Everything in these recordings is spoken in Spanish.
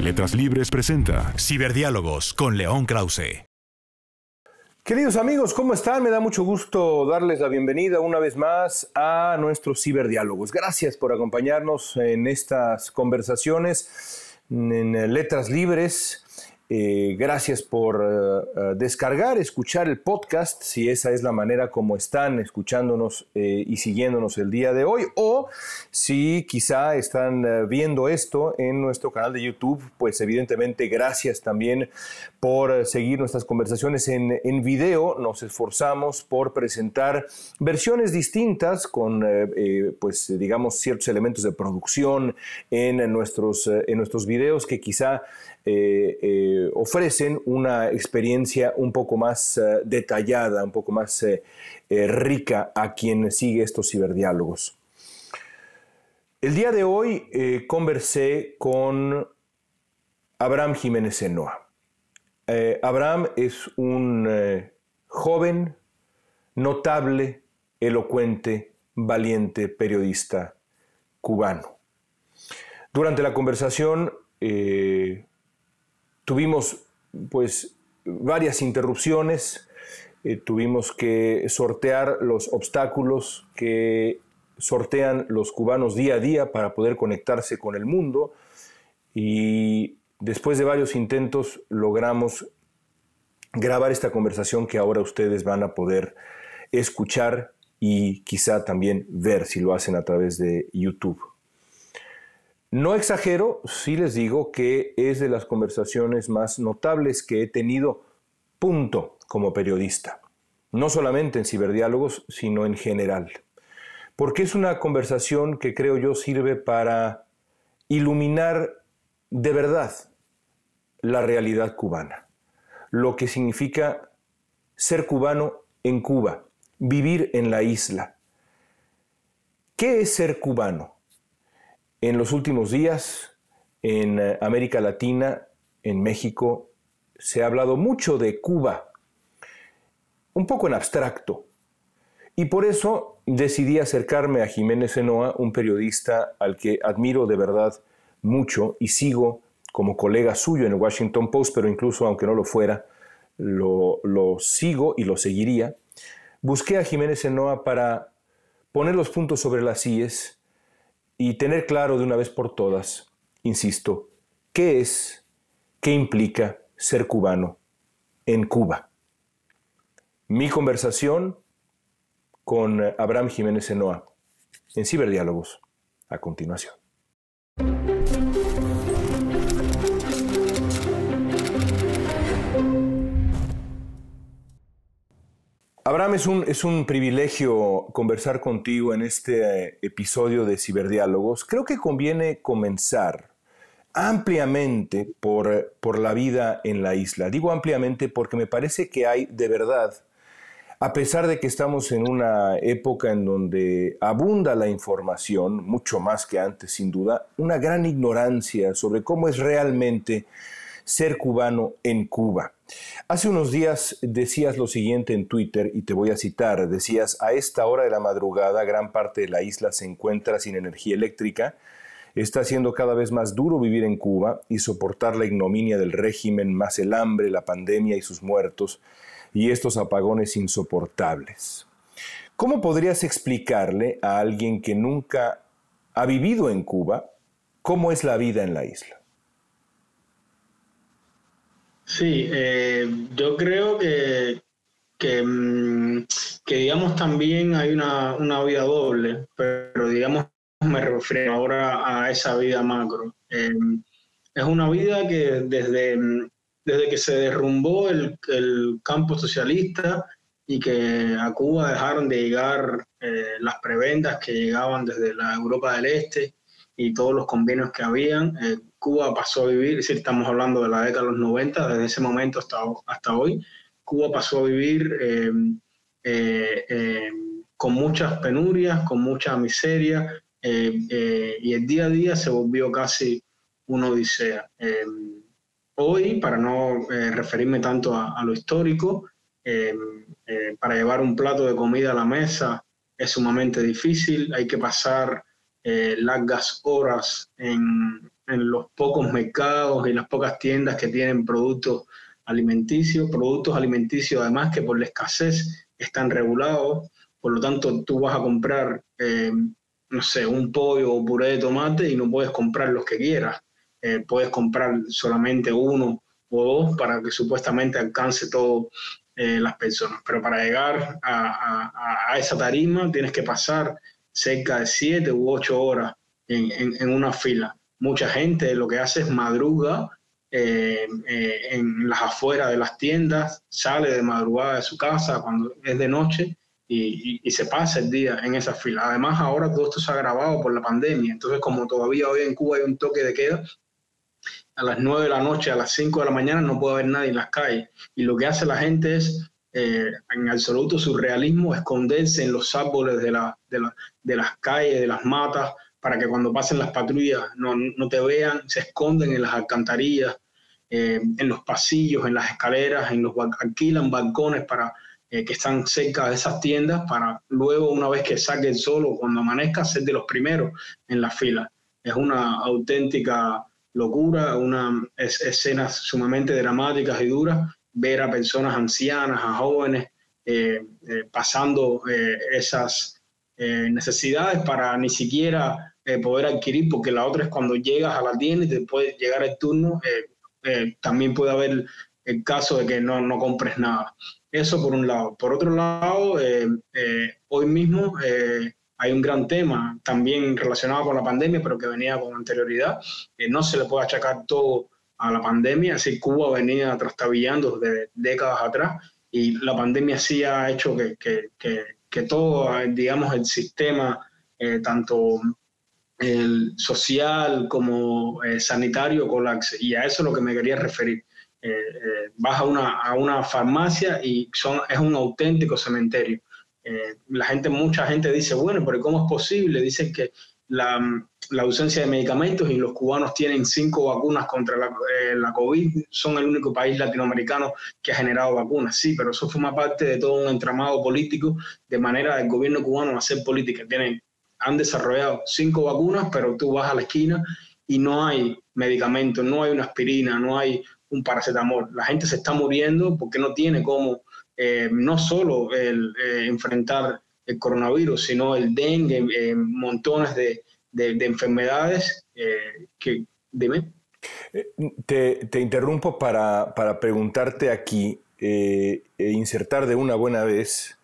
Letras Libres presenta Ciberdiálogos con León Krause. Queridos amigos, ¿cómo están? Me da mucho gusto darles la bienvenida una vez más a nuestros ciberdiálogos. Gracias por acompañarnos en estas conversaciones en Letras Libres. Gracias por descargar, escuchar el podcast, si esa es la manera como están escuchándonos y siguiéndonos el día de hoy, o si quizá están viendo esto en nuestro canal de YouTube, pues evidentemente gracias también por seguir nuestras conversaciones en video. Nos esforzamos por presentar versiones distintas con, pues digamos, ciertos elementos de producción en nuestros videos que quizá ofrecen una experiencia un poco más detallada, un poco más rica a quien sigue estos ciberdiálogos. El día de hoy conversé con Abraham Jiménez Enoa. Abraham es un joven, notable, elocuente, valiente periodista cubano. Durante la conversación tuvimos pues varias interrupciones, tuvimos que sortear los obstáculos que sortean los cubanos día a día para poder conectarse con el mundo, y después de varios intentos logramos grabar esta conversación que ahora ustedes van a poder escuchar y quizá también ver si lo hacen a través de YouTube. No exagero si les digo que es de las conversaciones más notables que he tenido, punto, como periodista. No solamente en ciberdiálogos, sino en general. Porque es una conversación que creo yo sirve para iluminar de verdad la realidad cubana. Lo que significa ser cubano en Cuba, vivir en la isla. ¿Qué es ser cubano? En los últimos días, en América Latina, en México, se ha hablado mucho de Cuba, un poco en abstracto. Y por eso decidí acercarme a Jiménez Enoa, un periodista al que admiro de verdad mucho y sigo como colega suyo en el Washington Post, pero incluso aunque no lo fuera, lo sigo y lo seguiría. Busqué a Jiménez Enoa para poner los puntos sobre las íes y tener claro de una vez por todas, insisto, qué implica ser cubano en Cuba. Mi conversación con Abraham Jiménez Enoa en Ciberdiálogos a continuación. Abraham, es un privilegio conversar contigo en este episodio de Ciberdiálogos. Creo que conviene comenzar ampliamente por la vida en la isla. Digo ampliamente porque me parece que hay de verdad, a pesar de que estamos en una época en donde abunda la información, mucho más que antes sin duda, una gran ignorancia sobre cómo es realmente ser cubano en Cuba. Hace unos días decías lo siguiente en Twitter, y te voy a citar. Decías: a esta hora de la madrugada gran parte de la isla se encuentra sin energía eléctrica. Está siendo cada vez más duro vivir en Cuba y soportar la ignominia del régimen, más el hambre, la pandemia y sus muertos, y estos apagones insoportables. ¿Cómo podrías explicarle a alguien que nunca ha vivido en Cuba cómo es la vida en la isla? Sí, yo creo que digamos también hay una vida doble, pero digamos me refiero ahora a esa vida macro. Es una vida que desde que se derrumbó el campo socialista y que a Cuba dejaron de llegar las prebendas que llegaban desde la Europa del Este y todos los convenios que habían, Cuba pasó a vivir, es decir, estamos hablando de la década de los 90, desde ese momento hasta hoy, Cuba pasó a vivir con muchas penurias, con mucha miseria, y el día a día se volvió casi una odisea. Hoy, para no referirme tanto a lo histórico, para llevar un plato de comida a la mesa es sumamente difícil, hay que pasar largas horas en en los pocos mercados y las pocas tiendas que tienen productos alimenticios además que por la escasez están regulados, por lo tanto tú vas a comprar, no sé, un pollo o puré de tomate y no puedes comprar los que quieras, puedes comprar solamente uno o dos para que supuestamente alcance todas las personas, pero para llegar a esa tarima tienes que pasar cerca de 7 u 8 horas en una fila. Mucha gente lo que hace es madruga en las afueras de las tiendas, sale de madrugada de su casa cuando es de noche y se pasa el día en esa fila. Además, ahora todo esto se ha agravado por la pandemia, entonces como todavía hoy en Cuba hay un toque de queda, a las 9 de la noche, a las 5 de la mañana no puede haber nadie en las calles. Y lo que hace la gente es, en absoluto surrealismo, esconderse en los árboles de las calles, de las matas, para que cuando pasen las patrullas no te vean, se esconden en las alcantarillas, en los pasillos, en las escaleras, alquilan balcones para que están cerca de esas tiendas para luego, una vez que saque el sol o cuando amanezca, ser de los primeros en la fila. Es una auténtica locura, escenas sumamente dramáticas y duras, ver a personas ancianas, a jóvenes, pasando esas necesidades para ni siquiera poder adquirir, porque la otra es cuando llegas a la tienda y te puede llegar el turno, también puede haber el caso de que no compres nada. Eso por un lado. Por otro lado, hoy mismo hay un gran tema también relacionado con la pandemia, pero que venía con anterioridad. No se le puede achacar todo a la pandemia, así Cuba venía trastabillando desde décadas atrás y la pandemia sí ha hecho que todo, digamos, el sistema, tanto el social como sanitario, colapse. Y a eso es lo que me quería referir. Vas a una farmacia y es un auténtico cementerio. Mucha gente dice, bueno, pero ¿cómo es posible? Dicen que la ausencia de medicamentos y los cubanos tienen 5 vacunas contra la COVID, son el único país latinoamericano que ha generado vacunas. Sí, pero eso forma parte de todo un entramado político, de manera del gobierno cubano hacer política. Han desarrollado 5 vacunas, pero tú vas a la esquina y no hay medicamentos, no hay una aspirina, no hay un paracetamol. La gente se está muriendo porque no tiene cómo no solo enfrentar el coronavirus, sino el dengue, montones de enfermedades que... Dime. Te interrumpo para preguntarte aquí e insertar de una buena vez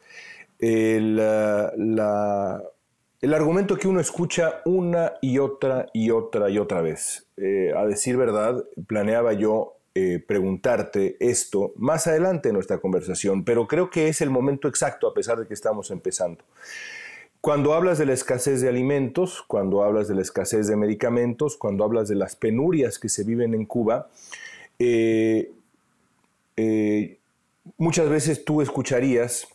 el argumento que uno escucha una y otra vez. A decir verdad, planeaba yo preguntarte esto más adelante en nuestra conversación, pero creo que es el momento exacto a pesar de que estamos empezando. Cuando hablas de la escasez de alimentos, cuando hablas de la escasez de medicamentos, cuando hablas de las penurias que se viven en Cuba, muchas veces tú escucharías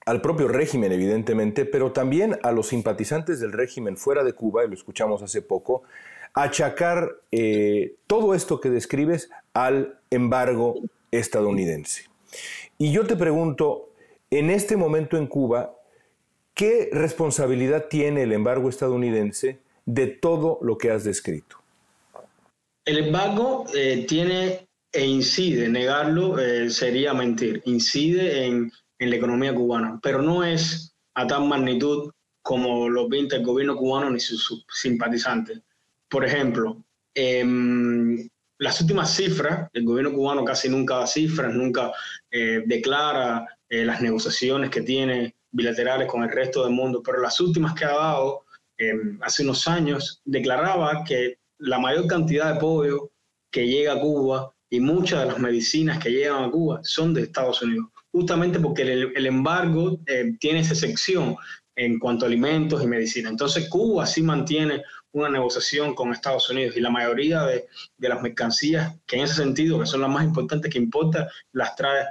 al propio régimen, evidentemente, pero también a los simpatizantes del régimen fuera de Cuba, y lo escuchamos hace poco, achacar todo esto que describes al embargo estadounidense. Y yo te pregunto, en este momento en Cuba, ¿qué responsabilidad tiene el embargo estadounidense de todo lo que has descrito? El embargo tiene e incide, negarlo sería mentir, incide en la economía cubana, pero no es a tal magnitud como lo pinta el gobierno cubano ni sus simpatizantes. Por ejemplo, las últimas cifras, el gobierno cubano casi nunca da cifras, nunca declara las negociaciones que tiene bilaterales con el resto del mundo, pero las últimas que ha dado hace unos años declaraba que la mayor cantidad de pollo que llega a Cuba y muchas de las medicinas que llegan a Cuba son de Estados Unidos, justamente porque el embargo tiene esa sección en cuanto a alimentos y medicina. Entonces Cuba sí mantiene una negociación con Estados Unidos y la mayoría de las mercancías que en ese sentido, que son las más importantes que importa, las trae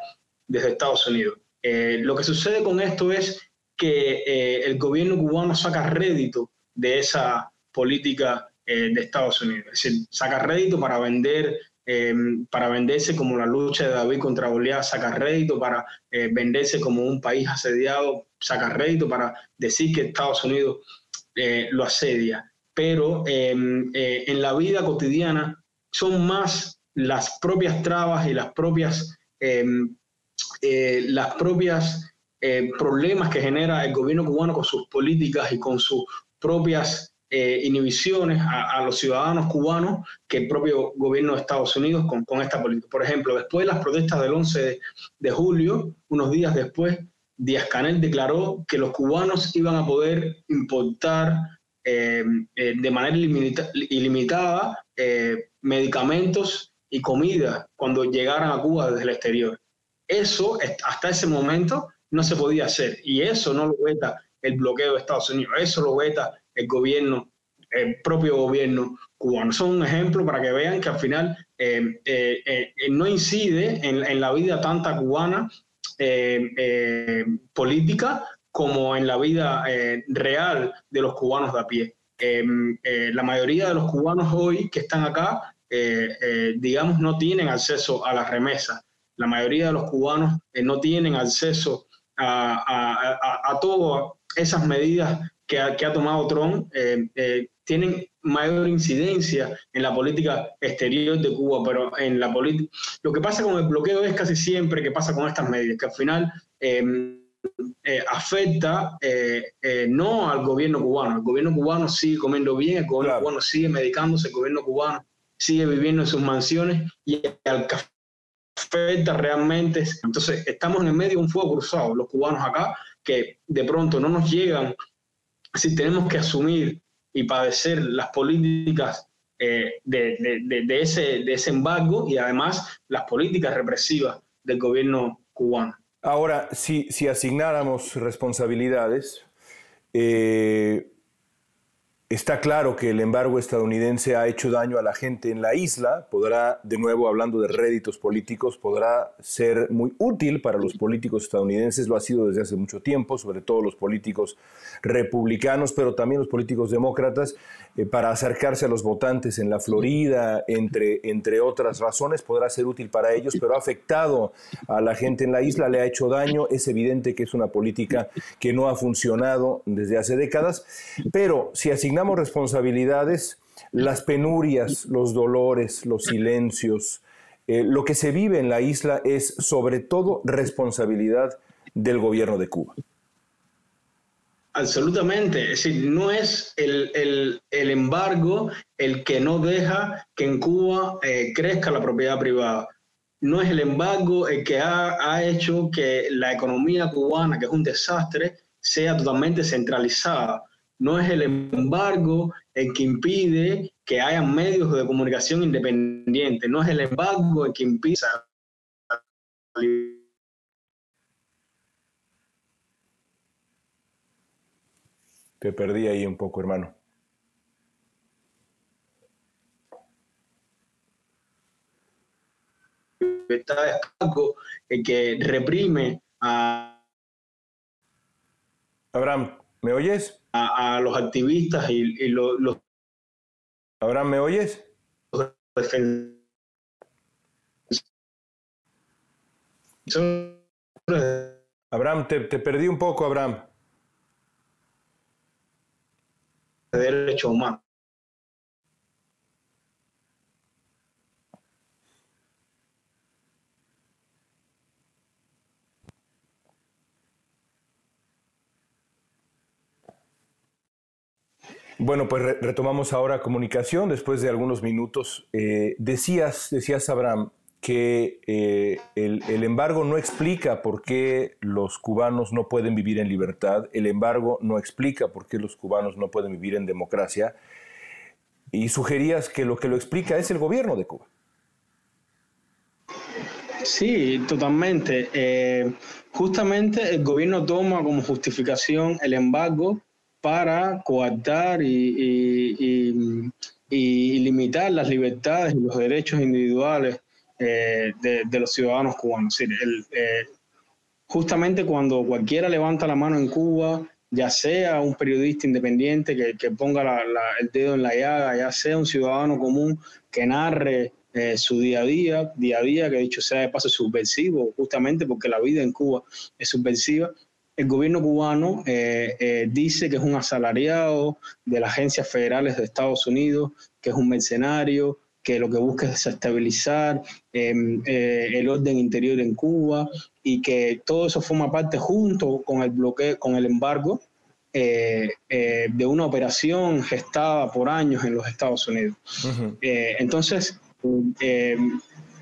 desde Estados Unidos. Lo que sucede con esto es que el gobierno cubano saca rédito de esa política de Estados Unidos. Es decir, saca rédito para venderse como la lucha de David contra Goliat, saca rédito para venderse como un país asediado, saca rédito para decir que Estados Unidos lo asedia. pero en la vida cotidiana son más las propias trabas y las propias problemas que genera el gobierno cubano con sus políticas y con sus propias inhibiciones a los ciudadanos cubanos que el propio gobierno de Estados Unidos con esta política. Por ejemplo, después de las protestas del 11 de julio, unos días después, Díaz-Canel declaró que los cubanos iban a poder importar de manera ilimitada medicamentos y comida cuando llegaran a Cuba desde el exterior. Eso, hasta ese momento, no se podía hacer. Y eso no lo veta el bloqueo de Estados Unidos. Eso lo veta el propio gobierno cubano. Eso es un ejemplo para que vean que al final no incide en la vida tanta cubana política como en la vida real de los cubanos de a pie. La mayoría de los cubanos hoy que están acá, digamos, no tienen acceso a las remesas. La mayoría de los cubanos no tienen acceso a todas esas medidas que ha tomado Trump, tienen mayor incidencia en la política exterior de Cuba, pero en la política... Lo que pasa con el bloqueo es casi siempre que pasa con estas medidas, que al final afecta no al gobierno cubano. El gobierno cubano sigue comiendo bien, el gobierno cubano sigue medicándose, el gobierno cubano sigue viviendo en sus mansiones y al que afecta realmente. Entonces estamos en el medio de un fuego cruzado, los cubanos acá, que de pronto no nos llegan, si tenemos que asumir y padecer las políticas de ese embargo y además las políticas represivas del gobierno cubano. Ahora, si asignáramos responsabilidades, está claro que el embargo estadounidense ha hecho daño a la gente en la isla. Podrá, de nuevo, hablando de réditos políticos, podrá ser muy útil para los políticos estadounidenses. Lo ha sido desde hace mucho tiempo, sobre todo los políticos republicanos, pero también los políticos demócratas, para acercarse a los votantes en la Florida, entre otras razones. Podrá ser útil para ellos, pero ha afectado a la gente en la isla, le ha hecho daño. Es evidente que es una política que no ha funcionado desde hace décadas, pero si asignamos responsabilidades, las penurias, los dolores, los silencios, lo que se vive en la isla es sobre todo responsabilidad del gobierno de Cuba. Absolutamente, es decir, no es el embargo el que no deja que en Cuba crezca la propiedad privada. No es el embargo el que ha hecho que la economía cubana, que es un desastre, sea totalmente centralizada. No es el embargo el que impide que haya medios de comunicación independientes. No es el embargo el que impide... Te perdí ahí un poco, hermano. El que reprime a... Abraham, ¿me oyes? A los activistas y los... Abraham, ¿me oyes? Abraham, te perdí un poco, Abraham. Derechos humanos. Bueno, pues retomamos ahora comunicación después de algunos minutos. Decías, Abraham, que el embargo no explica por qué los cubanos no pueden vivir en libertad, el embargo no explica por qué los cubanos no pueden vivir en democracia, y sugerías que lo explica es el gobierno de Cuba. Sí, totalmente. Justamente el gobierno toma como justificación el embargo para coartar y limitar las libertades y los derechos individuales de los ciudadanos cubanos. Es decir, justamente cuando cualquiera levanta la mano en Cuba, ya sea un periodista independiente que ponga el dedo en la llaga, ya sea un ciudadano común que narre su día a día, que dicho sea de paso es subversivo, justamente porque la vida en Cuba es subversiva, el gobierno cubano dice que es un asalariado de las agencias federales de Estados Unidos, que es un mercenario, que lo que busca es desestabilizar el orden interior en Cuba y que todo eso forma parte junto con el bloqueo, con el embargo de una operación gestada por años en los Estados Unidos. Uh-huh. Entonces,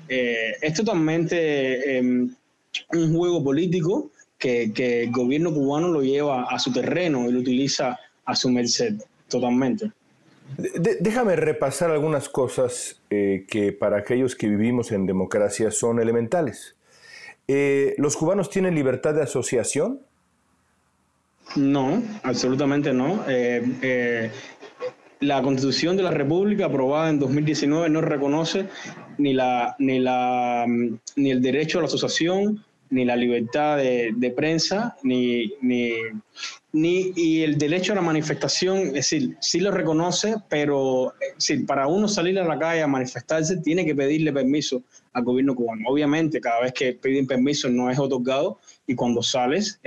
es totalmente un juego político que el gobierno cubano lo lleva a su terreno y lo utiliza a su merced, totalmente. Déjame repasar algunas cosas que para aquellos que vivimos en democracia son elementales. ¿Los cubanos tienen libertad de asociación? No, absolutamente no. La Constitución de la República, aprobada en 2019, no reconoce ni el derecho a la asociación, ni la libertad de prensa, ni el derecho a la manifestación. Es decir, sí lo reconoce, pero para uno salir a la calle a manifestarse tiene que pedirle permiso al gobierno cubano. Obviamente, cada vez que piden permiso no es otorgado, y cuando sales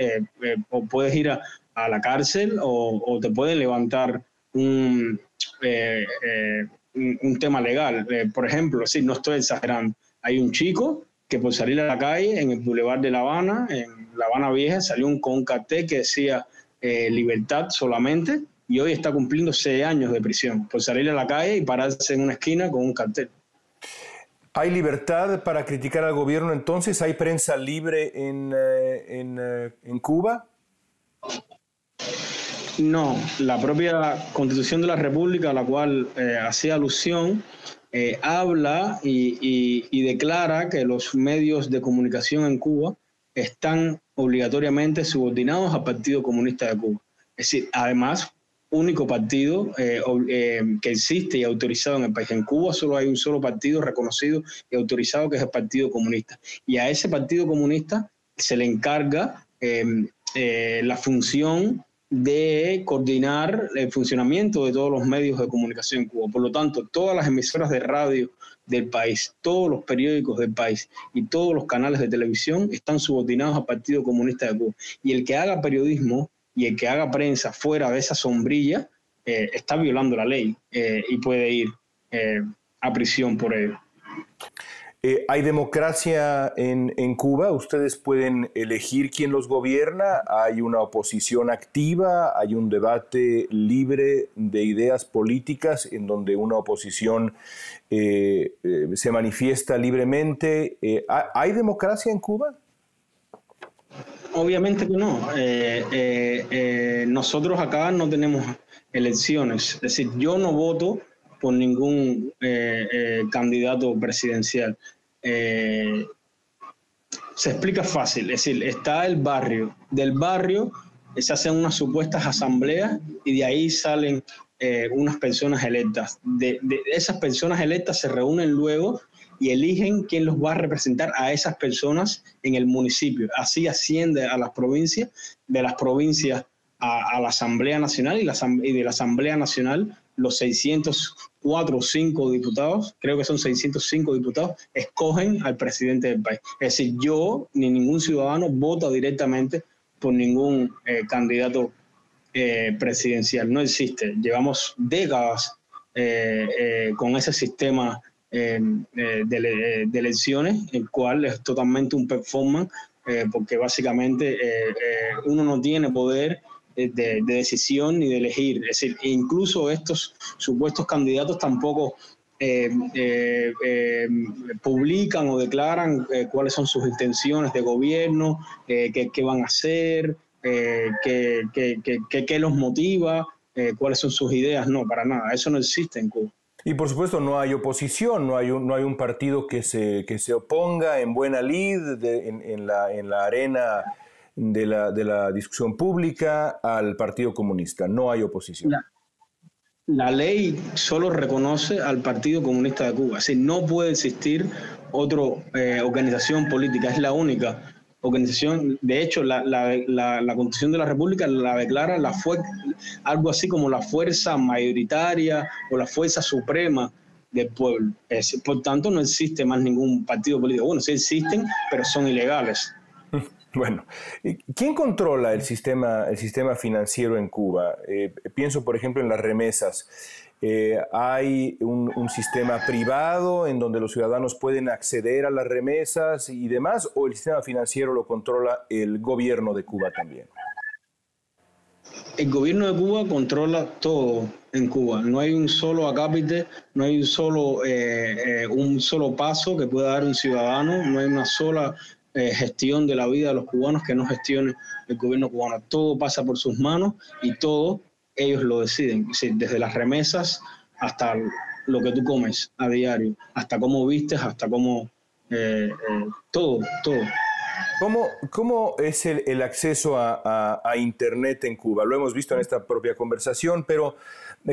o puedes ir a la cárcel o te pueden levantar un tema legal. Por ejemplo, no estoy exagerando, hay un chico que por salir a la calle en el Boulevard de La Habana, en La Habana Vieja, salió con un cartel que decía libertad solamente, y hoy está cumpliendo 6 años de prisión por salir a la calle y pararse en una esquina con un cartel. ¿Hay libertad para criticar al gobierno entonces? ¿Hay prensa libre en Cuba? No, la propia Constitución de la República, a la cual hacía alusión, habla y declara que los medios de comunicación en Cuba están obligatoriamente subordinados al Partido Comunista de Cuba. Es decir, además, único partido que existe y autorizado en el país. En Cuba solo hay un solo partido reconocido y autorizado, que es el Partido Comunista. Y a ese Partido Comunista se le encarga la función de coordinar el funcionamiento de todos los medios de comunicación en Cuba. Por lo tanto, todas las emisoras de radio del país, todos los periódicos del país y todos los canales de televisión están subordinados al Partido Comunista de Cuba. Y el que haga periodismo y el que haga prensa fuera de esa sombrilla está violando la ley y puede ir a prisión por ello. ¿Hay democracia en Cuba? ¿Ustedes pueden elegir quién los gobierna? ¿Hay una oposición activa? ¿Hay un debate libre de ideas políticas en donde una oposición se manifiesta libremente? ¿Hay democracia en Cuba? Obviamente que no. Nosotros acá no tenemos elecciones. Es decir, yo no voto por ningún candidato presidencial. Se explica fácil, es decir, está el barrio, del barrio se hacen unas supuestas asambleas y de ahí salen unas personas electas. De esas personas electas se reúnen luego y eligen quién los va a representar a esas personas en el municipio. Así asciende a las provincias, de las provincias a la Asamblea Nacional y de la Asamblea Nacional los 604 o 5 diputados, creo que son 605 diputados, escogen al presidente del país. Es decir, yo ni ningún ciudadano vota directamente por ningún candidato presidencial. No existe. Llevamos décadas con ese sistema de elecciones, el cual es totalmente un performance, porque básicamente uno no tiene poder de decisión ni de elegir. Es decir, incluso estos supuestos candidatos tampoco publican o declaran cuáles son sus intenciones de gobierno, qué van a hacer, qué los motiva, cuáles son sus ideas. No, para nada, eso no existe en Cuba. Y por supuesto no hay oposición, no hay un partido que se oponga en buena lid en la arena de la discusión pública al Partido Comunista. No hay oposición. La ley solo reconoce al Partido Comunista de Cuba. Es decir, no puede existir otra organización política. Es la única organización. De hecho, la Constitución de la República la declara algo así como la fuerza mayoritaria o la fuerza suprema del pueblo. Por tanto, no existe más ningún partido político. Bueno, sí existen, pero son ilegales. Bueno, ¿quién controla el sistema financiero en Cuba? Pienso, por ejemplo, en las remesas. ¿Hay un sistema privado en donde los ciudadanos pueden acceder a las remesas y demás? ¿O el sistema financiero lo controla el gobierno de Cuba también? El gobierno de Cuba controla todo en Cuba. No hay un solo acápite, no hay un solo paso que pueda dar un ciudadano, no hay una sola gestión de la vida de los cubanos que no gestione el gobierno cubano. Todo pasa por sus manos y todo ellos lo deciden. Es decir, desde las remesas hasta lo que tú comes a diario, hasta cómo vistes, hasta cómo... todo. ¿Cómo es el acceso a Internet en Cuba? Lo hemos visto en esta propia conversación, pero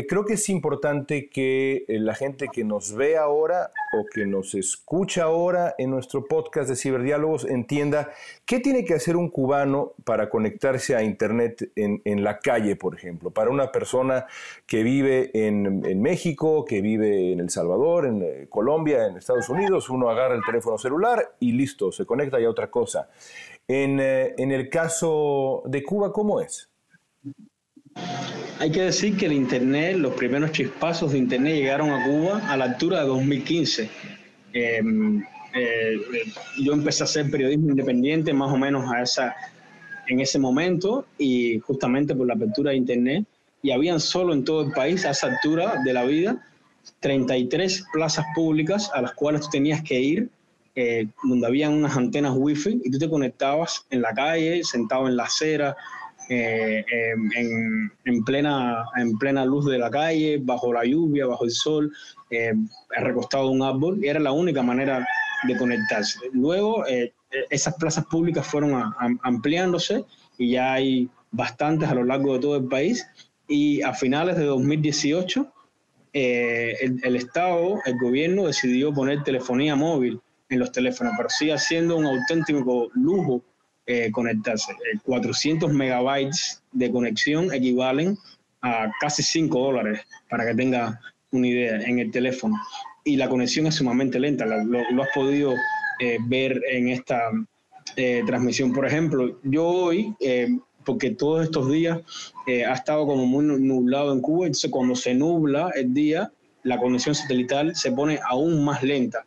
creo que es importante que la gente que nos ve ahora o que nos escucha ahora en nuestro podcast de Ciberdiálogos entienda qué tiene que hacer un cubano para conectarse a Internet en la calle, por ejemplo. Para una persona que vive en México, que vive en El Salvador, en Colombia, en Estados Unidos, uno agarra el teléfono celular y listo, se conecta y a otra cosa. En el caso de Cuba, ¿cómo es? Hay que decir que el Internet, los primeros chispazos de Internet llegaron a Cuba a la altura de 2015. Yo empecé a hacer periodismo independiente más o menos en ese momento y justamente por la apertura de Internet. Y habían solo en todo el país, a esa altura de la vida, 33 plazas públicas a las cuales tú tenías que ir, donde habían unas antenas wifi y tú te conectabas en la calle, sentado en la acera, en plena luz de la calle, bajo la lluvia, bajo el sol, recostado en un árbol, y era la única manera de conectarse. Luego esas plazas públicas fueron ampliándose y ya hay bastantes a lo largo de todo el país, y a finales de 2018 el Estado, el gobierno decidió poner telefonía móvil en los teléfonos, pero sigue siendo un auténtico lujo conectarse. 400 megabytes de conexión equivalen a casi $5, para que tenga una idea, en el teléfono. Y la conexión es sumamente lenta, lo has podido ver en esta transmisión. Por ejemplo, yo hoy, porque todos estos días ha estado como muy nublado en Cuba, entonces cuando se nubla el día, la conexión satelital se pone aún más lenta.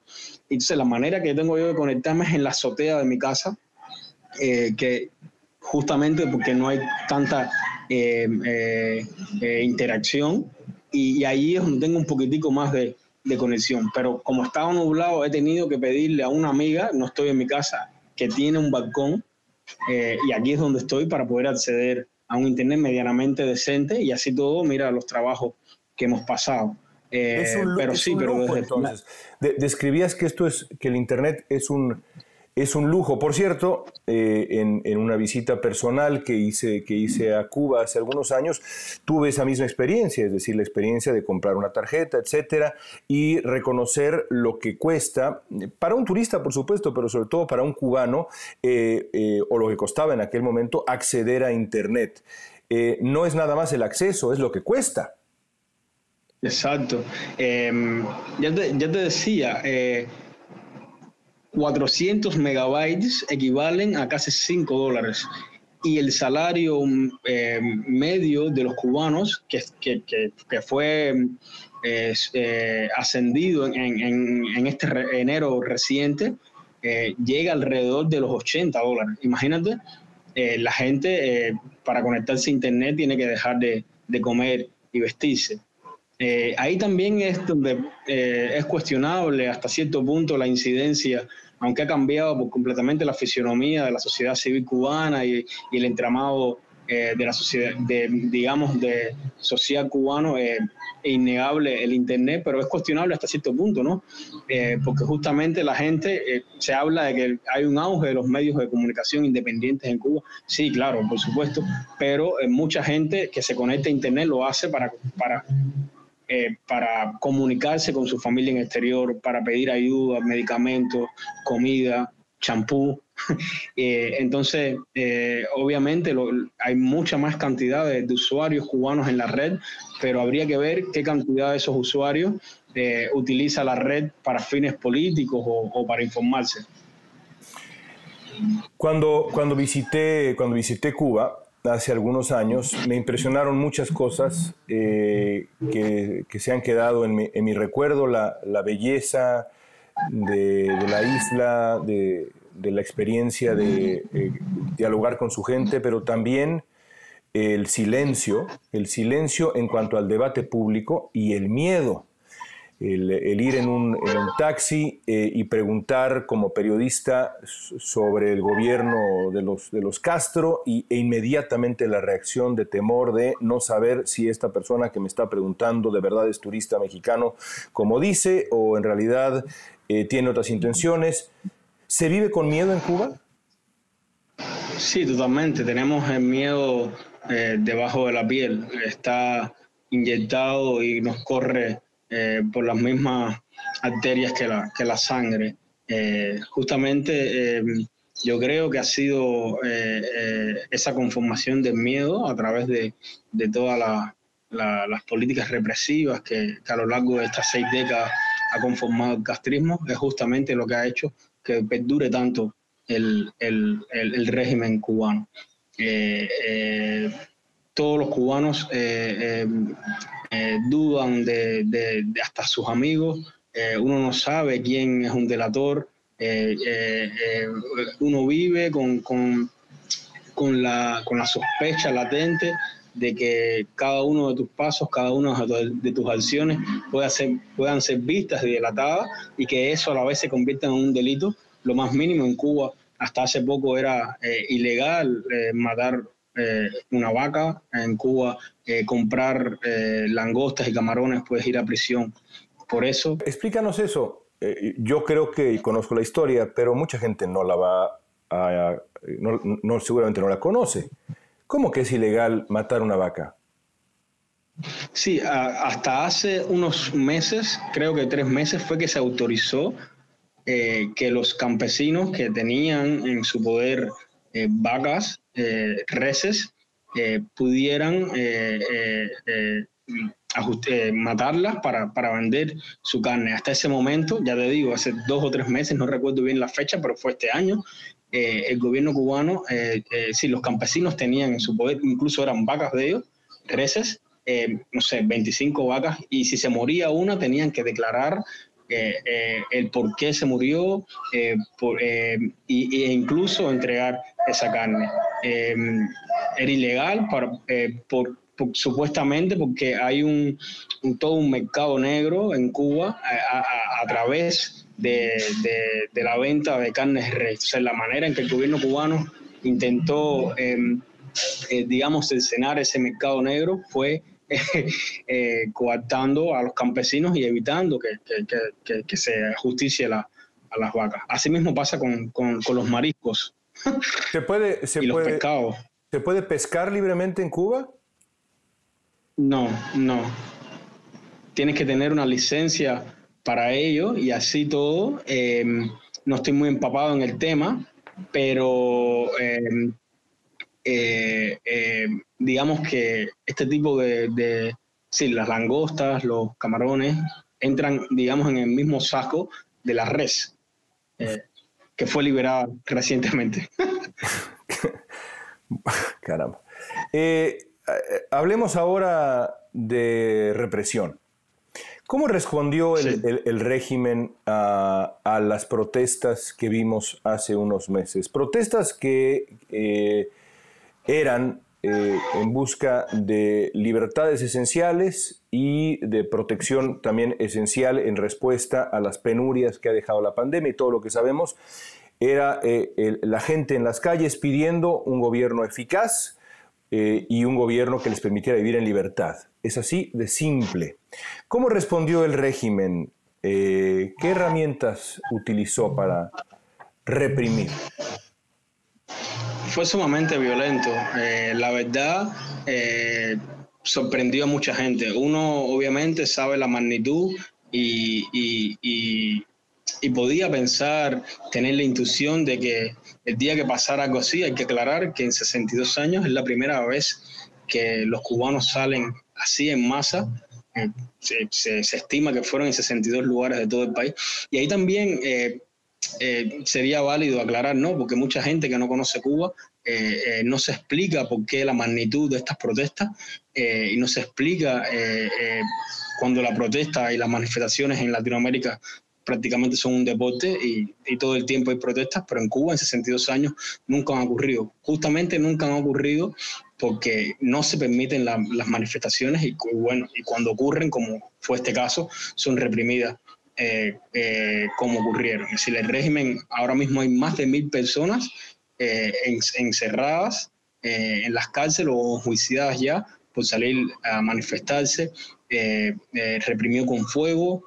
Entonces la manera que tengo yo de conectarme es en la azotea de mi casa, que justamente porque no hay tanta interacción, y ahí es donde tengo un poquitico más de conexión. Pero como estaba nublado, he tenido que pedirle a una amiga, no estoy en mi casa, que tiene un balcón, y aquí es donde estoy para poder acceder a un internet medianamente decente, y así todo, mira los trabajos que hemos pasado. Lujo, entonces. Describías que que el internet es un lujo. Por cierto, en una visita personal que hice a Cuba hace algunos años, tuve esa misma experiencia, es decir, la experiencia de comprar una tarjeta, etcétera, y reconocer lo que cuesta, para un turista, por supuesto, pero sobre todo para un cubano, o lo que costaba en aquel momento, acceder a Internet. No es nada más el acceso, es lo que cuesta. Exacto. Ya te decía, 400 megabytes equivalen a casi $5, y el salario medio de los cubanos, que fue ascendido en este enero reciente, llega alrededor de los $80. Imagínate, la gente para conectarse a Internet tiene que dejar de comer y vestirse. Ahí también es donde es cuestionable hasta cierto punto la incidencia, aunque ha cambiado completamente la fisionomía de la sociedad civil cubana y el entramado de la sociedad, de sociedad cubano, es innegable el Internet, pero es cuestionable hasta cierto punto, ¿no? Porque justamente la gente, se habla de que hay un auge de los medios de comunicación independientes en Cuba. Sí, claro, por supuesto, pero mucha gente que se conecta a Internet lo hace para comunicarse con su familia en el exterior, para pedir ayuda, medicamentos, comida, champú. Entonces, obviamente hay mucha más cantidad de usuarios cubanos en la red, pero habría que ver qué cantidad de esos usuarios utiliza la red para fines políticos o para informarse. Cuando visité Cuba hace algunos años, me impresionaron muchas cosas que se han quedado en mi recuerdo, la belleza de la isla, de la experiencia de dialogar con su gente, pero también el silencio en cuanto al debate público y el miedo. El ir en un taxi y preguntar como periodista sobre el gobierno de los Castro e inmediatamente la reacción de temor de no saber si esta persona que me está preguntando de verdad es turista mexicano, como dice, o en realidad tiene otras intenciones. ¿Se vive con miedo en Cuba? Sí, totalmente. Tenemos el miedo debajo de la piel. Está inyectado y nos corre por las mismas arterias que la sangre. Justamente yo creo que ha sido esa conformación del miedo a través de todas las políticas represivas que a lo largo de estas 6 décadas ha conformado el castrismo, es justamente lo que ha hecho que perdure tanto el régimen cubano. Todos los cubanos dudan de hasta sus amigos, uno no sabe quién es un delator, uno vive con la sospecha latente de que cada uno de tus pasos, cada una de tus acciones puedan ser vistas y delatadas, y que eso a la vez se convierta en un delito. Lo más mínimo en Cuba, hasta hace poco era ilegal matar una vaca. En Cuba comprar langostas y camarones, puedes ir a prisión por eso. Explícanos eso. Yo creo que conozco la historia, pero mucha gente no la va a... seguramente no la conoce. ¿Cómo que es ilegal matar una vaca? Sí, hasta hace unos meses, creo que 3 meses, fue que se autorizó que los campesinos que tenían en su poder vacas, reses, pudieran matarlas para vender su carne. Hasta ese momento, ya te digo, hace 2 o 3 meses, no recuerdo bien la fecha, pero fue este año, el gobierno cubano, sí, los campesinos tenían en su poder, incluso eran vacas de ellos, reses, no sé, 25 vacas, y si se moría una tenían que declarar el por qué se murió e incluso entregar esa carne. Era ilegal supuestamente porque hay todo un mercado negro en Cuba a través de la venta de carnes de res. O sea, la manera en que el gobierno cubano intentó, digamos, cercenar ese mercado negro fue coartando a los campesinos y evitando que se justicie a las vacas. Asimismo pasa con los mariscos y los pescados. ¿Se puede pescar libremente en Cuba? No. Tienes que tener una licencia para ello y así todo. No estoy muy empapado en el tema, pero digamos que este tipo sí, las langostas, los camarones, entran, digamos, en el mismo saco de la res, que fue liberada recientemente. Caramba. Hablemos ahora de represión. ¿Cómo respondió el régimen a las protestas que vimos hace unos meses? Protestas que eran en busca de libertades esenciales y de protección también esencial en respuesta a las penurias que ha dejado la pandemia y todo lo que sabemos. Era la gente en las calles pidiendo un gobierno eficaz y un gobierno que les permitiera vivir en libertad. Es así de simple. ¿Cómo respondió el régimen? ¿Qué herramientas utilizó para reprimir? Fue sumamente violento. La verdad, sorprendió a mucha gente. Uno obviamente sabe la magnitud y podía pensar, tener la intuición de que el día que pasara algo así. Hay que aclarar que en 62 años es la primera vez que los cubanos salen así en masa. Se estima que fueron en 62 lugares de todo el país. Y ahí también sería válido aclarar, ¿no? Porque mucha gente que no conoce Cuba no se explica por qué la magnitud de estas protestas y no se explica cuando la protesta y las manifestaciones en Latinoamérica prácticamente son un deporte y todo el tiempo hay protestas, pero en Cuba en 62 años nunca han ocurrido. Justamente nunca han ocurrido porque no se permiten las manifestaciones y cuando ocurren, como fue este caso, son reprimidas como ocurrieron. Es decir, el régimen, ahora mismo hay más de 1.000 personas encerradas en las cárceles o enjuiciadas ya por salir a manifestarse, reprimió con fuego,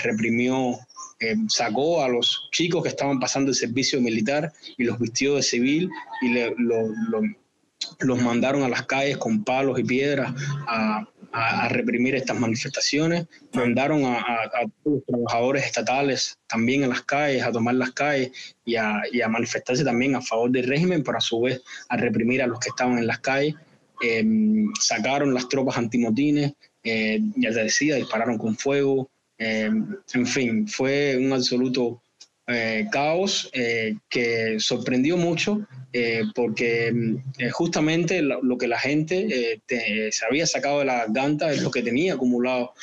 reprimió, sacó a los chicos que estaban pasando el servicio militar y los vistió de civil y los mandaron a las calles con palos y piedras a reprimir estas manifestaciones. Mandaron a todos los trabajadores estatales también a las calles, a tomar las calles y a manifestarse también a favor del régimen, pero a su vez a reprimir a los que estaban en las calles. Sacaron las tropas antimotines, ya te decía, dispararon con fuego. En fin, fue un absoluto caos que sorprendió mucho porque justamente lo que la gente se había sacado de la garganta es lo que tenía acumulado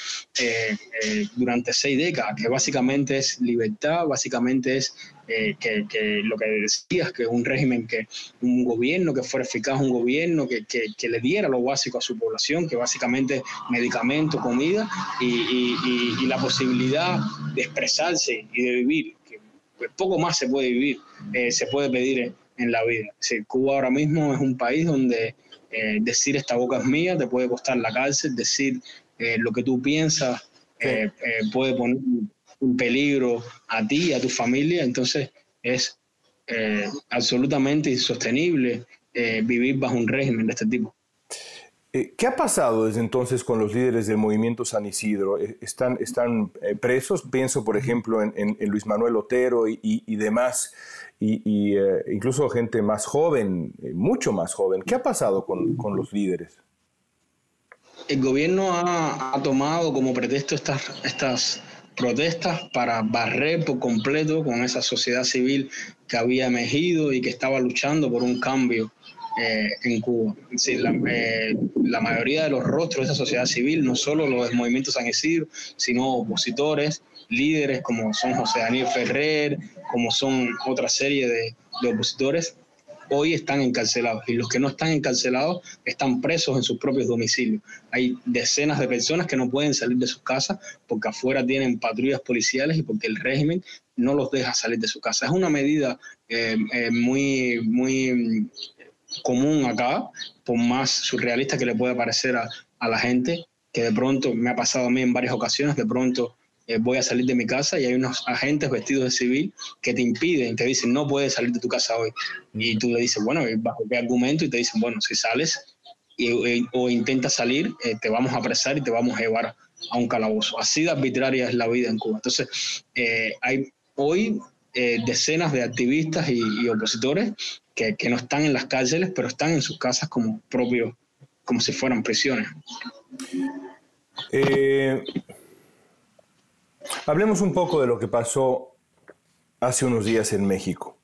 durante 6 décadas, que básicamente es libertad, básicamente es que lo que decías, que un régimen, un gobierno que fuera eficaz, un gobierno que le diera lo básico a su población, que básicamente medicamentos, comida y la posibilidad de expresarse y de vivir, que poco más se puede vivir, se puede pedir en la vida. Es decir, Cuba ahora mismo es un país donde decir esta boca es mía te puede costar la cárcel, decir lo que tú piensas puede poner en peligro a ti y a tu familia. Entonces es absolutamente insostenible vivir bajo un régimen de este tipo. ¿Qué ha pasado desde entonces con los líderes del movimiento San Isidro? ¿Están presos? Pienso, por ejemplo, en Luis Manuel Otero y demás, incluso gente más joven, mucho más joven. ¿Qué ha pasado con los líderes? El gobierno ha tomado como pretexto estas protestas para barrer por completo con esa sociedad civil que había emergido y que estaba luchando por un cambio en Cuba. Es decir, la mayoría de los rostros de esa sociedad civil, no solo los del movimiento San Isidro, sino opositores, líderes como son José Daniel Ferrer, como son otra serie de opositores, hoy están encarcelados, y los que no están encarcelados están presos en sus propios domicilios. Hay decenas de personas que no pueden salir de sus casas porque afuera tienen patrullas policiales y porque el régimen no los deja salir de su casa. Es una medida muy común acá, por más surrealista que le pueda parecer a la gente, que de pronto, me ha pasado a mí en varias ocasiones, de pronto voy a salir de mi casa y hay unos agentes vestidos de civil que te impiden, te dicen no puedes salir de tu casa hoy, y tú le dices bueno, ¿bajo qué argumento? Y te dicen bueno, si sales o intentas salir, te vamos a apresar y te vamos a llevar a un calabozo. Así de arbitraria es la vida en Cuba. Entonces hay hoy decenas de activistas y opositores que no están en las cárceles, pero están en sus casas como si fueran prisiones. Hablemos un poco de lo que pasó hace unos días en México.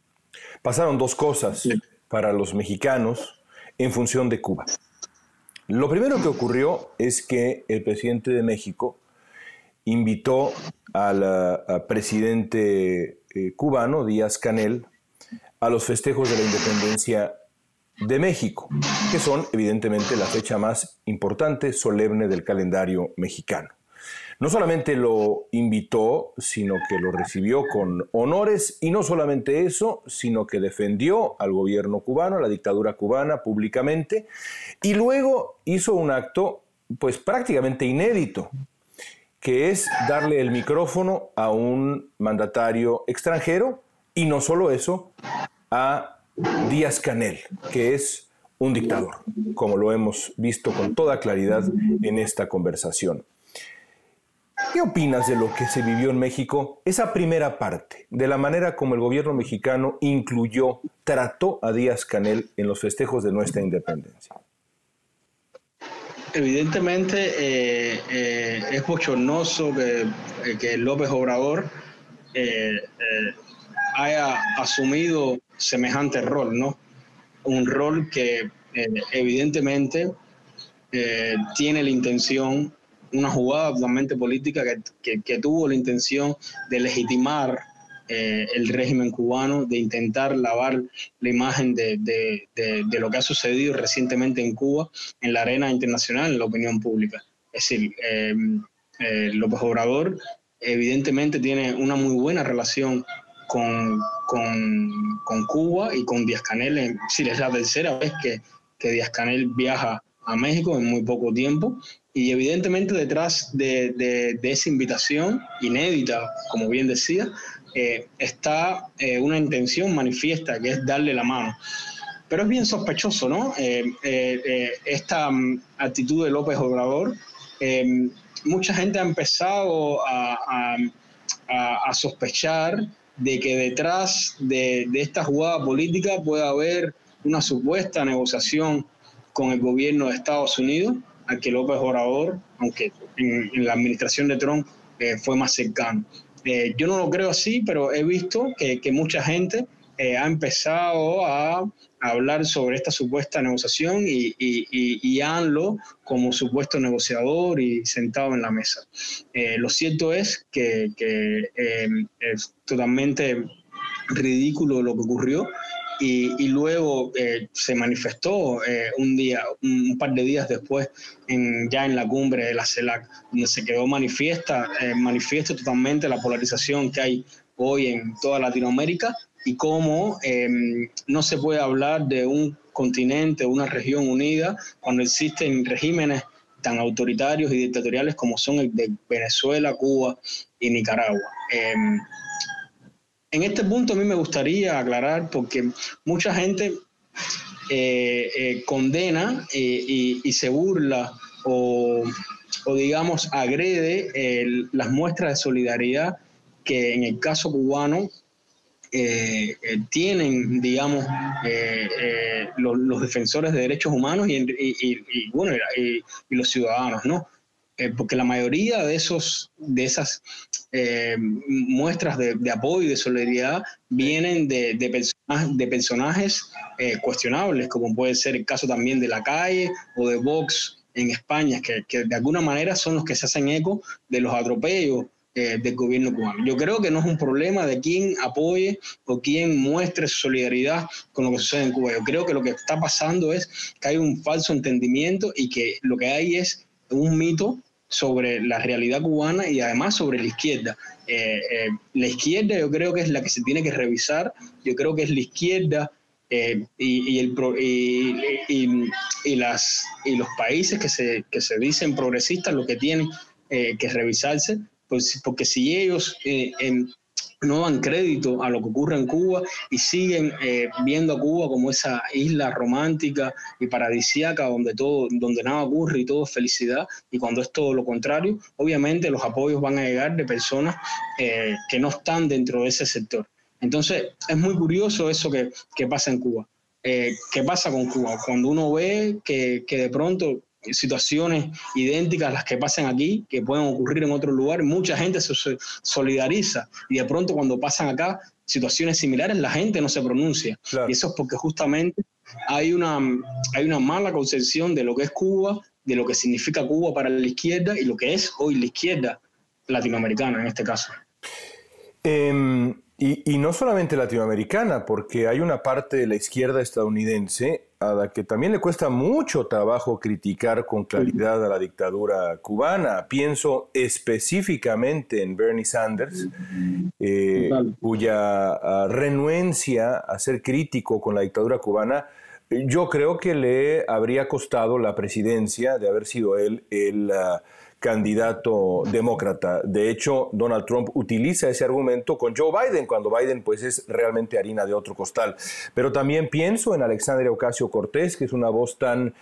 Pasaron 2 cosas para los mexicanos en función de Cuba. Lo primero que ocurrió es que el presidente de México invitó al presidente cubano, Díaz-Canel, a los festejos de la independencia de México, que son evidentemente la fecha más importante, solemne del calendario mexicano. No solamente lo invitó, sino que lo recibió con honores, y no solamente eso, sino que defendió al gobierno cubano, a la dictadura cubana públicamente, y luego hizo un acto pues prácticamente inédito, que es darle el micrófono a un mandatario extranjero, y no solo eso, a Díaz-Canel, que es un dictador, como lo hemos visto con toda claridad en esta conversación. ¿Qué opinas de lo que se vivió en México, esa primera parte, de la manera como el gobierno mexicano trató a Díaz-Canel en los festejos de nuestra independencia? Evidentemente es bochornoso que López Obrador haya asumido semejante rol, ¿no? Un rol que evidentemente tiene la intención, una jugada totalmente política que tuvo la intención de legitimar el régimen cubano, de intentar lavar la imagen de lo que ha sucedido recientemente en Cuba en la arena internacional, en la opinión pública. Es decir, López Obrador evidentemente tiene una muy buena relación con Cuba y con Díaz-Canel. Es decir, es la tercera vez que Díaz-Canel viaja a México en muy poco tiempo, y evidentemente detrás de esa invitación inédita, como bien decía, está una intención manifiesta, que es darle la mano. Pero es bien sospechoso, ¿no? Esta actitud de López Obrador. Mucha gente ha empezado a sospechar de que detrás de esta jugada política puede haber una supuesta negociación con el gobierno de Estados Unidos, al que López Obrador, aunque en la administración de Trump fue más cercano. Yo no lo creo así, pero he visto que mucha gente ha empezado a hablar sobre esta supuesta negociación y ANLO como supuesto negociador y sentado en la mesa. Lo cierto es que es totalmente ridículo lo que ocurrió, y luego se manifestó un par de días después, ya en la cumbre de la CELAC, donde se quedó manifiesto totalmente la polarización que hay hoy en toda Latinoamérica, y cómo no se puede hablar de un continente, una región unida, cuando existen regímenes tan autoritarios y dictatoriales como son el de Venezuela, Cuba y Nicaragua. En este punto a mí me gustaría aclarar, porque mucha gente condena y se burla o digamos agrede las muestras de solidaridad que en el caso cubano tienen, digamos, los defensores de derechos humanos y los ciudadanos, ¿no? Porque la mayoría de esas muestras de apoyo y de solidaridad vienen de personajes cuestionables, como puede ser el caso también de Lacalle o de Vox en España, que de alguna manera son los que se hacen eco de los atropellos del gobierno cubano. Yo creo que no es un problema de quién apoye o quién muestre su solidaridad con lo que sucede en Cuba. Yo creo que lo que está pasando es que hay un falso entendimiento y que lo que hay es un mito sobre la realidad cubana y además sobre la izquierda. La izquierda yo creo que es la que se tiene que revisar. Yo creo que es la izquierda y los países que se dicen progresistas lo que tienen que revisarse, pues, porque si ellos no dan crédito a lo que ocurre en Cuba y siguen viendo a Cuba como esa isla romántica y paradisíaca donde nada ocurre y todo es felicidad, y cuando es todo lo contrario, obviamente los apoyos van a llegar de personas que no están dentro de ese sector. Entonces es muy curioso eso que pasa en Cuba. ¿Qué pasa con Cuba? Cuando uno ve que de pronto situaciones idénticas a las que pasan aquí, que pueden ocurrir en otro lugar, mucha gente se solidariza, y de pronto cuando pasan acá situaciones similares, la gente no se pronuncia. Claro. Y eso es porque justamente hay una mala concepción de lo que es Cuba, de lo que significa Cuba para la izquierda y lo que es hoy la izquierda latinoamericana en este caso. Y no solamente latinoamericana, porque hay una parte de la izquierda estadounidense a la que también le cuesta mucho trabajo criticar con claridad a la dictadura cubana. Pienso específicamente en Bernie Sanders, cuya renuencia a ser crítico con la dictadura cubana, yo creo que le habría costado la presidencia de haber sido él el candidato demócrata. De hecho, Donald Trump utiliza ese argumento con Joe Biden, cuando Biden pues es realmente harina de otro costal. Pero también pienso en Alexandria Ocasio-Cortez, que es una voz tan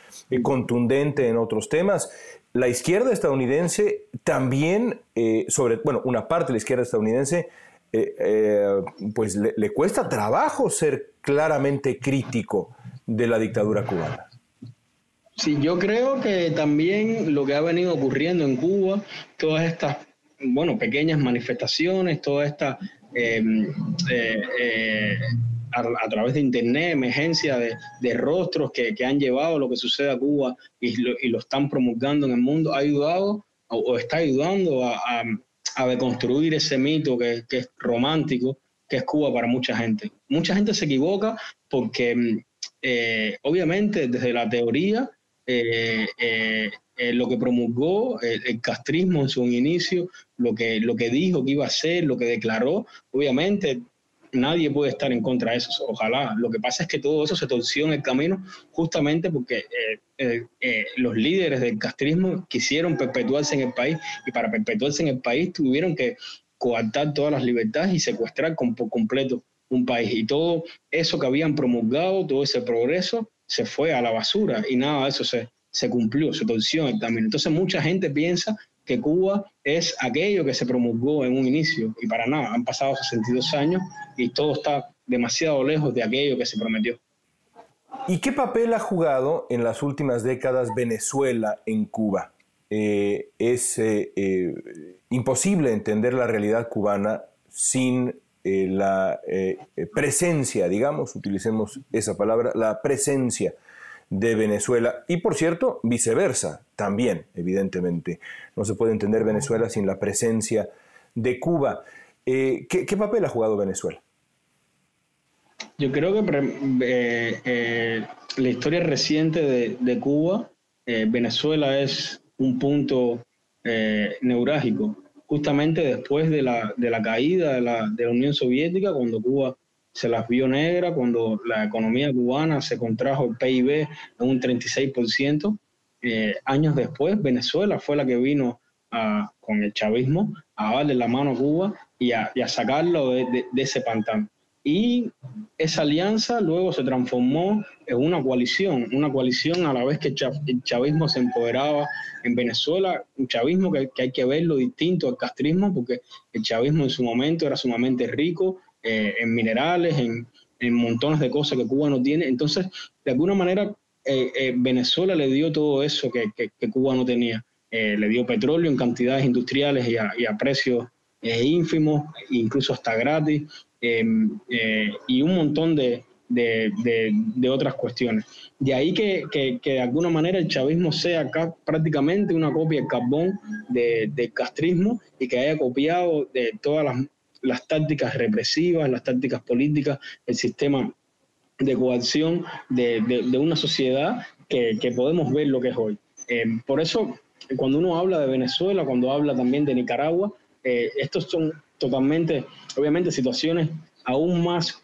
contundente en otros temas. La izquierda estadounidense también, una parte de la izquierda estadounidense, pues le cuesta trabajo ser claramente crítico de la dictadura cubana. Sí, yo creo que también lo que ha venido ocurriendo en Cuba, todas estas pequeñas manifestaciones, toda esta a través de internet, emergencia de rostros que han llevado lo que sucede a Cuba y lo están promulgando en el mundo, ha ayudado o está ayudando a deconstruir ese mito que es romántico, que es Cuba para mucha gente. Mucha gente se equivoca porque obviamente desde la teoría lo que promulgó el castrismo en su inicio, lo que dijo que iba a hacer, lo que declaró, obviamente nadie puede estar en contra de eso, ojalá. Lo que pasa es que todo eso se torció en el camino justamente porque los líderes del castrismo quisieron perpetuarse en el país, y para perpetuarse en el país tuvieron que coartar todas las libertades y secuestrar por completo un país. Y todo eso que habían promulgado, todo ese progreso, se fue a la basura y nada de eso se cumplió, se torció en el camino. Entonces mucha gente piensa que Cuba es aquello que se promulgó en un inicio, y para nada, han pasado 62 años y todo está demasiado lejos de aquello que se prometió. ¿Y qué papel ha jugado en las últimas décadas Venezuela en Cuba? Es imposible entender la realidad cubana sin la presencia, digamos, utilicemos esa palabra, la presencia de Venezuela, y por cierto, viceversa, también, evidentemente. No se puede entender Venezuela sin la presencia de Cuba. ¿Qué papel ha jugado Venezuela? Yo creo que la historia reciente de Cuba, Venezuela es un punto neurálgico. Justamente después de la caída de la Unión Soviética, cuando Cuba se las vio negra, cuando la economía cubana se contrajo el PIB en un 36%, años después Venezuela fue la que vino con el chavismo a darle la mano a Cuba y a sacarlo de ese pantano. Y esa alianza luego se transformó en una coalición a la vez que el chavismo se empoderaba en Venezuela, un chavismo que hay que verlo distinto al castrismo, porque el chavismo en su momento era sumamente rico en minerales, en montones de cosas que Cuba no tiene. Entonces, de alguna manera, Venezuela le dio todo eso que Cuba no tenía. Le dio petróleo en cantidades industriales y a precios ínfimos, incluso hasta gratis, y un montón de otras cuestiones. De ahí que de alguna manera el chavismo sea acá prácticamente una copia del carbón del castrismo, y que haya copiado de todas las tácticas represivas, las tácticas políticas, el sistema de coacción de una sociedad que podemos ver lo que es hoy. Por eso, cuando uno habla de Venezuela, cuando habla también de Nicaragua, estos son totalmente, obviamente, situaciones aún más,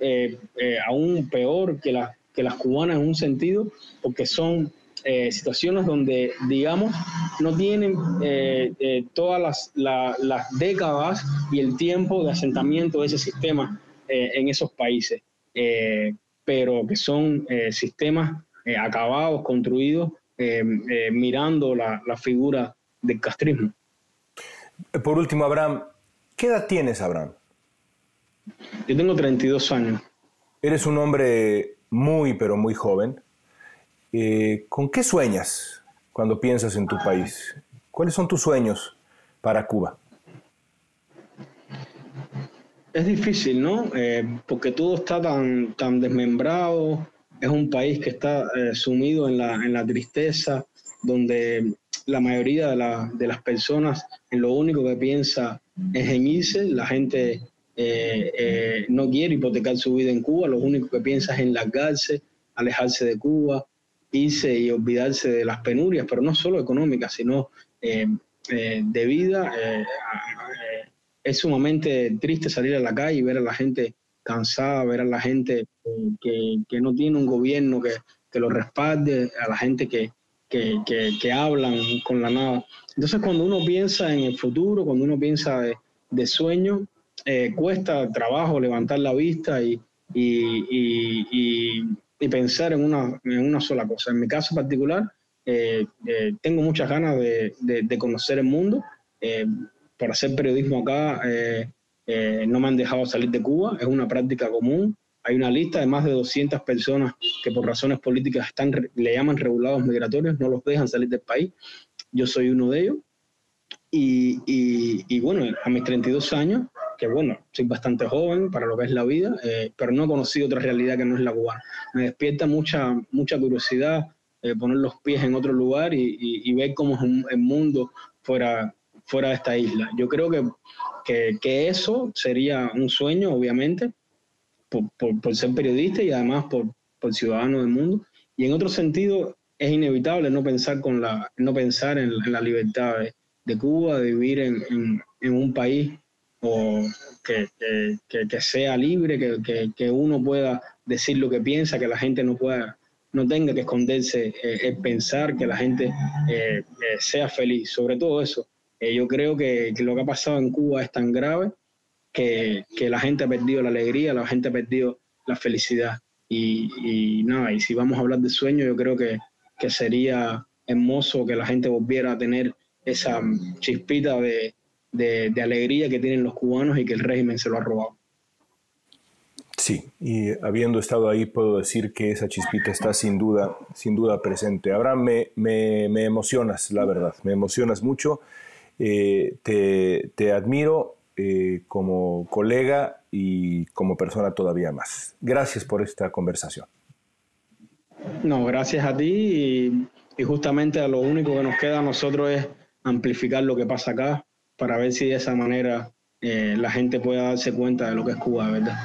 aún peor que las cubanas en un sentido, porque son situaciones donde, digamos, no tienen todas las décadas y el tiempo de asentamiento de ese sistema en esos países, pero que son sistemas acabados, construidos, mirando la figura del castrismo. Por último, Abraham, ¿qué edad tienes, Abraham? Yo tengo 32 años. Eres un hombre muy, pero muy joven. ¿Con qué sueñas cuando piensas en tu país? ¿Cuáles son tus sueños para Cuba? Es difícil, ¿no? Porque todo está tan desmembrado. Es un país que está sumido en la tristeza, donde la mayoría de las personas en lo único que piensa es en irse. La gente no quiere hipotecar su vida en Cuba, lo único que piensa es en largarse, alejarse de Cuba, irse y olvidarse de las penurias, pero no solo económicas, sino de vida. Es sumamente triste salir a la calle y ver a la gente cansada, ver a la gente que no tiene un gobierno que lo respalde, a la gente que hablan con la nada. Entonces, cuando uno piensa en el futuro, cuando uno piensa de sueño, cuesta trabajo levantar la vista y pensar en una sola cosa. En mi caso particular, tengo muchas ganas de conocer el mundo. Para hacer periodismo acá no me han dejado salir de Cuba, es una práctica común. Hay una lista de más de 200 personas que por razones políticas le llaman regulados migratorios, no los dejan salir del país. Yo soy uno de ellos. Y bueno, a mis 32 años que bueno, soy bastante joven para lo que es la vida, pero no he conocido otra realidad que no es la cubana. Me despierta mucha curiosidad poner los pies en otro lugar y ver cómo es el mundo fuera de esta isla. Yo creo que eso sería un sueño, obviamente, por ser periodista y además por ciudadano del mundo. Y en otro sentido, es inevitable no pensar en la libertad de Cuba, de vivir en un país que sea libre, que uno pueda decir lo que piensa, que la gente no tenga que esconderse el pensar, que la gente sea feliz. Sobre todo eso, yo creo que lo que ha pasado en Cuba es tan grave que la gente ha perdido la alegría, la gente ha perdido la felicidad. Y nada, y si vamos a hablar de sueño, yo creo que sería hermoso que la gente volviera a tener esa chispita de alegría que tienen los cubanos y que el régimen se lo ha robado. Sí, y habiendo estado ahí puedo decir que esa chispita está sin duda presente. Abraham, me emocionas, la verdad, me emocionas mucho. Te admiro como colega y como persona todavía más. Gracias por esta conversación. No, gracias a ti y justamente lo único que nos queda a nosotros es amplificar lo que pasa acá para ver si de esa manera la gente pueda darse cuenta de lo que es Cuba, ¿verdad?